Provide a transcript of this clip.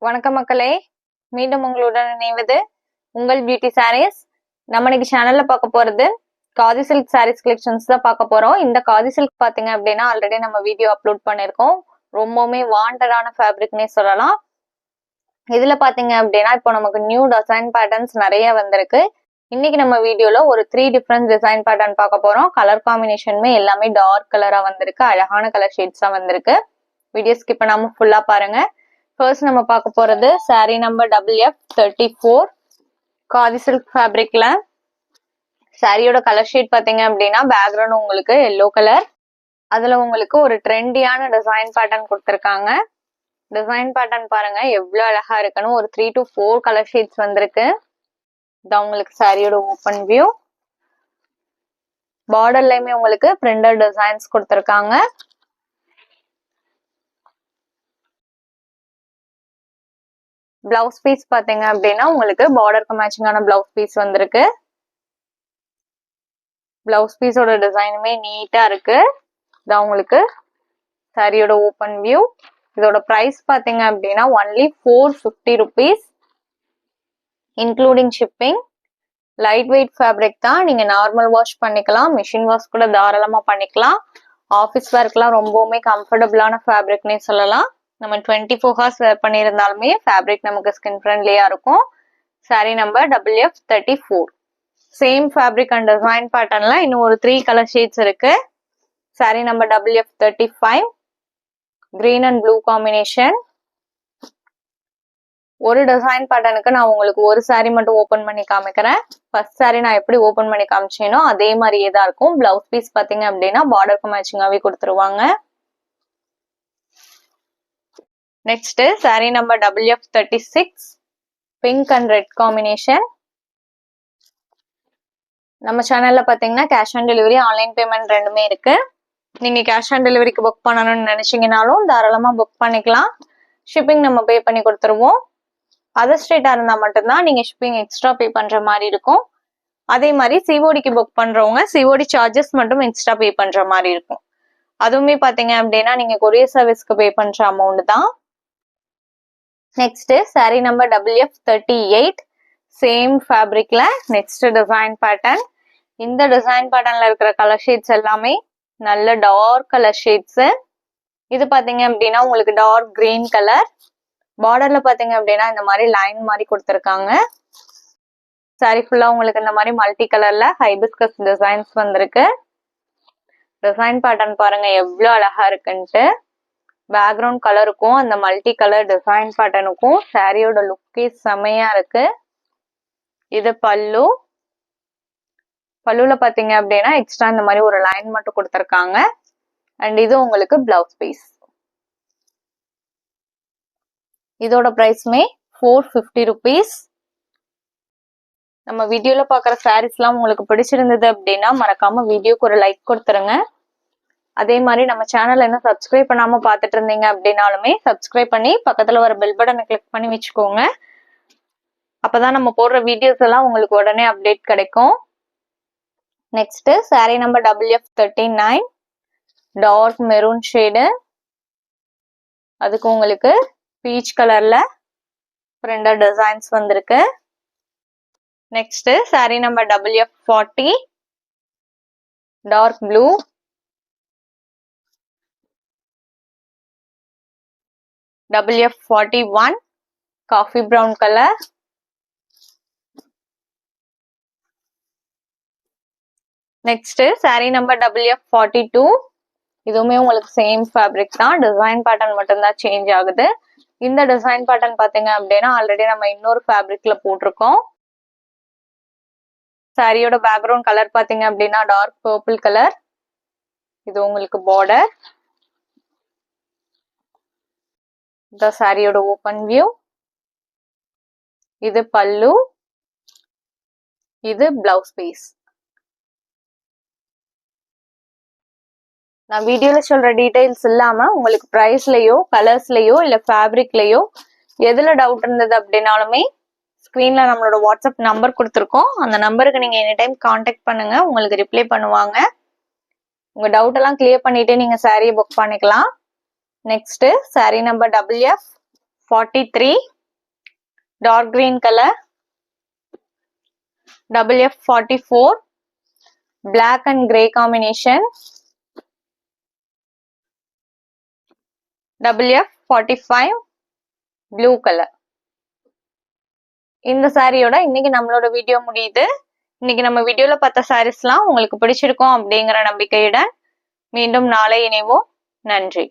வணக்கம் மக்களே, மீண்டும் உங்களுடன் இணைவது உங்கள் பியூட்டி சாரீஸ். நம்ம இன்னைக்கு சேனல்ல பார்க்க போறது காதி சில்க் சாரீஸ் கலெக்ஷன்ஸ் தான் பார்க்க போறோம். இந்த காதி சில்க் பாத்தீங்க அப்படின்னா ஆல்ரெடி நம்ம வீடியோ அப்லோட் பண்ணிருக்கோம். ரொம்பவுமே வாண்டடான ஃபேப்ரிக்னே சொல்லலாம். இதுல பாத்தீங்க அப்படின்னா இப்போ நமக்கு நியூ டிசைன் பேட்டர்ன்ஸ் நிறைய வந்திருக்கு. இன்னைக்கு நம்ம வீடியோல ஒரு 3 டிஃப்ரெண்ட் டிசைன் பேட்டர்ன் பார்க்க போறோம். கலர் காம்பினேஷனுமே எல்லாமே டார்க் கலரா வந்திருக்கு, அழகான கலர் ஷேட்ஸா வந்திருக்கு. வீடியோ ஸ்கிப் பண்ணாம ஃபுல்லா பாருங்க. ஃபர்ஸ்ட் நம்ம பார்க்க போறது sari number WF34 khadi silk ஃபேப்ரிக்ல. சாரியோட கலர் ஷேட் பாத்தீங்க அப்படின்னா பேக்ரவுண்ட் உங்களுக்கு எல்லோ கலர். அதுல உங்களுக்கு ஒரு ட்ரெண்டியான டிசைன் பேட்டர்ன் கொடுத்துருக்காங்க. டிசைன் பேட்டர்ன் பாருங்க எவ்வளவு அழகா இருக்குன்னு. ஒரு 3 to 4 கலர் ஷேட்ஸ் வந்திருக்கு. இதான் உங்களுக்கு சாரியோட ஓப்பன் வியூ. பார்டர்லயுமே உங்களுக்கு பிரிண்டட் டிசைன்ஸ் கொடுத்துருக்காங்க. பிளவுஸ் பீஸ் பாத்தீங்க அப்படின்னா உங்களுக்கு பார்டருக்கு மேட்சிங்கான பிளவுஸ் பீஸ் வந்திருக்கு. பிளவுஸ் பீஸோட டிசைனுமே நீட்டா இருக்கு. இதான் உங்களுக்கு சாரியோட ஓப்பன் வியூ. இதோட பிரைஸ் பாத்தீங்க அப்படின்னா only 450 rupees including shipping. Light weight fabric தான். நீங்க நார்மல் வாஷ் பண்ணிக்கலாம், மிஷின் வாஷ் கூட தாராளமா பண்ணிக்கலாம். ஆஃபீஸ் ஒர்க்லாம் ரொம்பவுமே கம்ஃபர்டபுளான ஃபேப்ரிக்னே சொல்லலாம். நம்ம 24 hours வேர் பண்ணியிருந்தாலுமே ஃபேப்ரிக் நமக்கு ஸ்கின் ஃப்ரெண்ட்லியா இருக்கும். Sari number WF34. Same fabric and design பேட்டர்ன்ல இன்னும் ஒரு 3 கலர் ஷேட்ஸ் இருக்கு. Sari number WF35 green and blue combination. ஒரு டிசைன் பேட்டர்னுக்கு நான் உங்களுக்கு ஒரு சாரி மட்டும் ஓபன் பண்ணி காமிக்கிறேன். ஃபர்ஸ்ட் சாரி நான் எப்படி ஓபன் பண்ணி காமிச்சேனோ அதே மாதிரியே தான் இருக்கும். பிளவுஸ் பீஸ் பாத்தீங்க அப்படின்னா பார்டருக்கு மேட்சிங்காவே கொடுத்துருவாங்க. Next sari number WF36 pink and red combination. நம்ம சேனல்ல பாத்தீங்கன்னா cash on delivery, online payment ரெண்டுமே இருக்கு. நீங்க கேஷ் ஆன் டெலிவரிக்கு புக் பண்ணணும்னு நினைச்சீங்கனாலும் தாராளமா புக் பண்ணிக்கலாம். ஷிப்பிங் நம்ம பே பண்ணி கொடுத்துருவோம். அதர் ஸ்டேட்டா இருந்தா மட்டும்தான் நீங்க ஷிப்பிங் எக்ஸ்ட்ரா பே பண்ற மாதிரி இருக்கும். அதே மாதிரி சிஓடிக்கு புக் பண்றவங்க சிஓடி சார்ஜஸ் மட்டும் எக்ஸ்ட்ரா பே பண்ற மாதிரி இருக்கும். அதுவுமே பாத்தீங்க அப்படின்னா நீங்க கொரியர் சர்வீஸ்க்கு பே பண்ற அமௌண்ட் தான். Next sari number WF38 same ஃபேப்ரிக்ல நெக்ஸ்ட் டிசைன் பேட்டர்ன். இந்த டிசைன் பேட்டர்ன்ல இருக்கிற கலர் ஷேட்ஸ் எல்லாமே நல்ல டார்க் கலர் ஷேட்ஸ். இது பாத்தீங்க அப்படின்னா உங்களுக்கு டார்க் கிரீன் கலர். பார்டர்ல பாத்தீங்க அப்படின்னா இந்த மாதிரி லைன் மாதிரி கொடுத்துருக்காங்க. சாரி ஃபுல்லா உங்களுக்கு இந்த மாதிரி மல்டி கலர்ல ஹைபிஸ்கஸ் டிசைன்ஸ் வந்திருக்கு. டிசைன் பேட்டர்ன் பாருங்க எவ்வளவு அழகா இருக்குன்ட்டு. பேக்ரவுண்ட் கலருக்கும் அந்த மல்டி கலர் டிசைன் பேட்டர்னுக்கும் சாரியோட லுக்கே செமையா இருக்கு. இது பல்லு. பல்லுல பாத்தீங்க அப்படின்னா எக்ஸ்ட்ரா இந்த மாதிரி ஒரு லைன் மட்டும் கொடுத்துருக்காங்க. அண்ட் இது உங்களுக்கு பிளவுஸ் பீஸ். இதோட பிரைஸ்மே 450 rupees. நம்ம வீடியோல பாக்குற சாரீஸ் எல்லாம் உங்களுக்கு பிடிச்சிருந்தது அப்படின்னா மறக்காம வீடியோக்கு ஒரு லைக் கொடுத்துருங்க. அதே மாதிரி நம்ம சேனல் என்ன சப்ஸ்கிரைப் பண்ணாம பாத்துட்டு இருந்தீங்க அப்படின்னாலுமே சப்ஸ்கிரைப் பண்ணி பக்கத்துல வர பெல் பட்டனை கிளிக் பண்ணி வச்சுக்கோங்க. அப்பதான் நம்ம போடுற வீடியோஸ் எல்லாம் உங்களுக்கு உடனே அப்டேட் கிடைக்கும். Next sari number WF39 dark maroon shade. அதுக்கு உங்களுக்கு பீச் கலர்ல பிரிண்டட் டிசைன்ஸ் வந்திருக்கு. Next sari number WF40 dark blue. WF41 coffee brown colour. Next sari number WF42. இதுவுமே உங்களுக்கு சேம் ஃபேப்ரிக் தான், டிசைன் பேட்டர்ன் மட்டும்தான் சேஞ்ச் ஆகுது. இந்த டிசைன் பேட்டர்ன் பாத்தீங்க அப்படின்னா ஆல்ரெடி நம்ம இன்னொரு ஃபேப்ரிக்ல போட்டிருக்கோம். சாரியோட பேக்ரவுண்ட் கலர் பாத்தீங்க அப்படின்னா டார்க் பர்பிள் கலர். இது உங்களுக்கு பார்டர். இந்த சாரியோட ஓப்பன் வியூ. இது பல்லு. இது பிளவுஸ் பீஸ். நான் வீடியோல சொல்ற டீடைல்ஸ் இல்லாம உங்களுக்கு பிரைஸ்லயோ கலர்ஸ்லயோ இல்ல ஃபேப்ரிக்லயோ எதுல டவுட் இருந்தது அப்படின்னாலுமே ஸ்கிரீன்ல நம்மளோட வாட்ஸ்அப் நம்பர் கொடுத்துருக்கோம். அந்த நம்பருக்கு நீங்க எனி டைம் கான்டாக்ட் பண்ணுங்க, உங்களுக்கு ரிப்ளை பண்ணுவாங்க. உங்க டவுட் எல்லாம் கிளியர் பண்ணிட்டு நீங்க சாரியை புக் பண்ணிக்கலாம். Next sari number WF 43 dark green colour, FF 44 black and grey combination, FF 45 blue color. இந்த சாரியோட இன்னைக்கு நம்மளோட வீடியோ முடியுது. இன்னைக்கு நம்ம வீடியோல பார்த்த சாரீஸ்லாம் உங்களுக்கு பிடிச்சிருக்கும் அப்படிங்கிற நம்பிக்கையுடன் மீண்டும் நாளை இணைவோம். நன்றி.